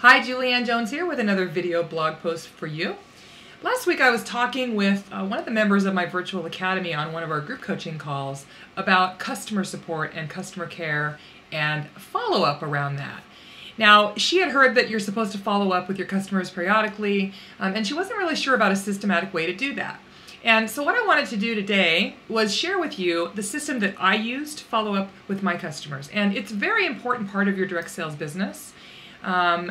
Hi, Julianne Jones here with another video blog post for you. Last week I was talking with one of the members of my virtual academy on one of our group coaching calls about customer support and customer care and follow-up around that. Now, she had heard that you're supposed to follow up with your customers periodically, and she wasn't really sure about a systematic way to do that. And so what I wanted to do today was share with you the system that I use to follow up with my customers. And it's a very important part of your direct sales business.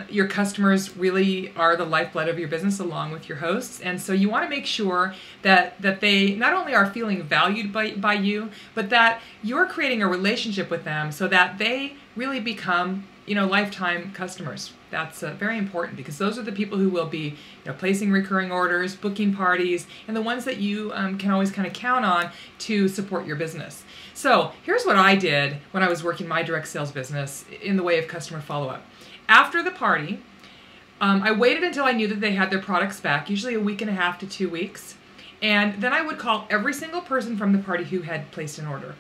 Your customers really are the lifeblood of your business along with your hosts, and so you want to make sure that they not only are feeling valued by you, but that you're creating a relationship with them so that they really become lifetime customers. That's very important because those are the people who will be placing recurring orders, booking parties, and the ones that you can always kind of count on to support your business. So here's what I did when I was working my direct sales business in the way of customer follow-up. After the party, I waited until I knew that they had their products back, usually a week and a half to 2 weeks, and then I would call every single person from the party who had placed an order.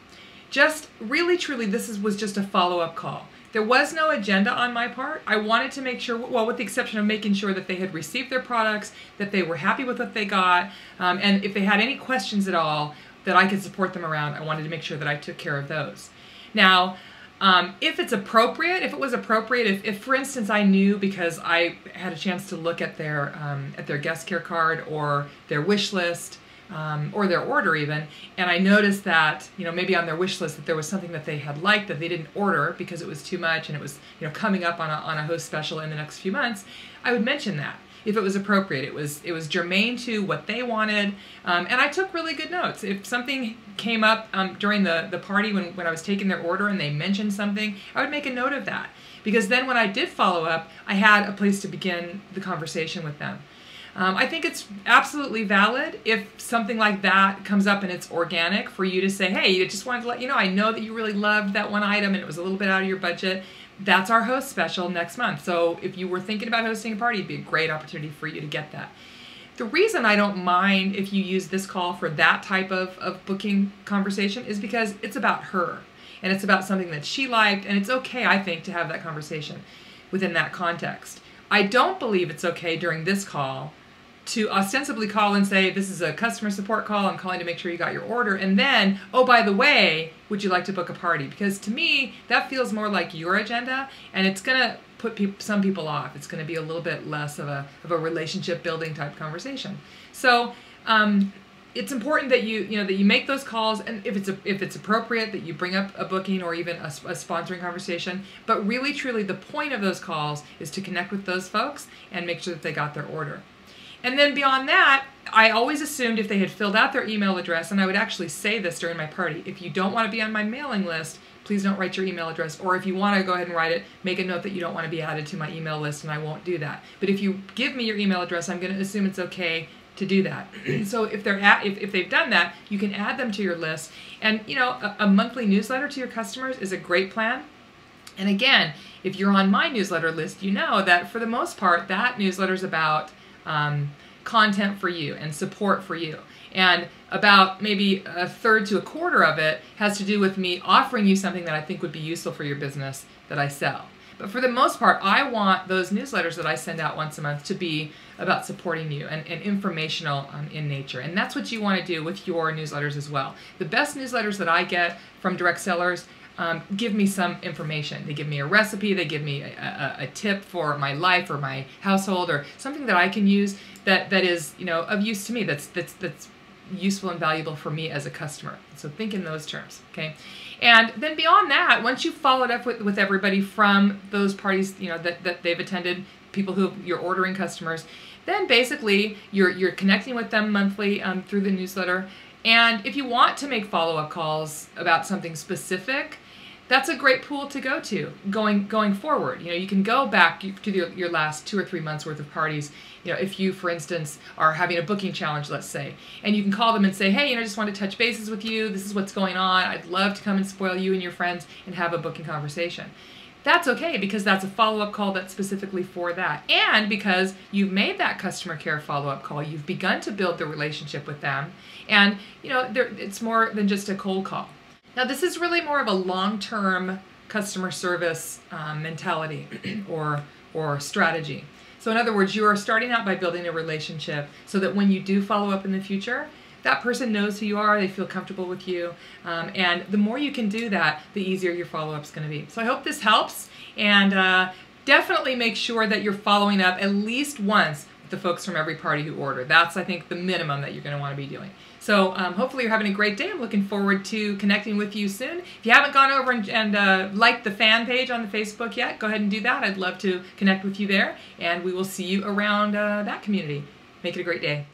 Just really, truly, was just a follow-up call. There was no agenda on my part. I wanted to make sure, well, with the exception of making sure that they had received their products, that they were happy with what they got, and if they had any questions at all that I could support them around, I wanted to make sure that I took care of those. Now, if it was appropriate, if for instance I knew because I had a chance to look at their guest care card or their wish list or their order even, and I noticed that maybe on their wish list that there was something that they had liked that they didn't order because it was too much and it was coming up on a host special in the next few months, I would mention that. If it was appropriate, it was germane to what they wanted, and I took really good notes. If something came up during the party when I was taking their order and they mentioned something, I would make a note of that, because then when I did follow up, I had a place to begin the conversation with them. I think it's absolutely valid if something like that comes up and it's organic for you to say, hey, I just wanted to let you know, I know that you really loved that one item and it was a little bit out of your budget. That's our host special next month. So if you were thinking about hosting a party, it'd be a great opportunity for you to get that. The reason I don't mind if you use this call for that type of booking conversation is because it's about her and it's about something that she liked, and it's okay, I think, to have that conversation within that context. I don't believe it's okay during this call to ostensibly call and say, this is a customer support call, I'm calling to make sure you got your order, and then, oh, by the way, would you like to book a party? Because to me, that feels more like your agenda, and it's going to put some people off. It's going to be a little bit less of a relationship building type conversation. So it's important that you make those calls, and if it's appropriate, that you bring up a booking or even a sponsoring conversation. But really, truly, the point of those calls is to connect with those folks and make sure that they got their order. And then beyond that, I always assumed if they had filled out their email address, and I would actually say this during my party, if you don't want to be on my mailing list, please don't write your email address. Or if you want to go ahead and write it, make a note that you don't want to be added to my email list, and I won't do that. But if you give me your email address, I'm going to assume it's okay to do that. So if they've done that, you can add them to your list. And a monthly newsletter to your customers is a great plan. And again, if you're on my newsletter list, you know that for the most part, that newsletter is about content for you and support for you. And about maybe a third to a quarter of it has to do with me offering you something that I think would be useful for your business that I sell. But for the most part, I want those newsletters that I send out once a month to be about supporting you and informational in nature. And that's what you want to do with your newsletters as well. The best newsletters that I get from direct sellers give me some information. They give me a recipe, they give me a tip for my life or my household, or something that I can use that is of use to me, that's useful and valuable for me as a customer. So think in those terms, okay? And then beyond that, once you've followed up with everybody from those parties that they've attended, people who you're ordering customers, then basically you're connecting with them monthly through the newsletter. And if you want to make follow-up calls about something specific, that's a great pool to go to going forward. You can go back to your last 2 or 3 months worth of parties. If you, for instance, are having a booking challenge, let's say, and you can call them and say, hey, I just want to touch bases with you. This is what's going on. I'd love to come and spoil you and your friends and have a booking conversation. That's okay, because that's a follow-up call that's specifically for that. And because you've made that customer care follow-up call, you've begun to build the relationship with them. And, it's more than just a cold call. Now, this is really more of a long-term customer service mentality or or strategy. So in other words, you are starting out by building a relationship so that when you do follow up in the future, that person knows who you are, they feel comfortable with you, and the more you can do that, the easier your follow-up is going to be. So I hope this helps, and definitely make sure that you're following up at least once with the folks from every party who ordered. That's, I think, the minimum that you're going to want to be doing. So hopefully you're having a great day. I'm looking forward to connecting with you soon. If you haven't gone over and liked the fan page on the Facebook yet, go ahead and do that. I'd love to connect with you there, and we will see you around that community. Make it a great day.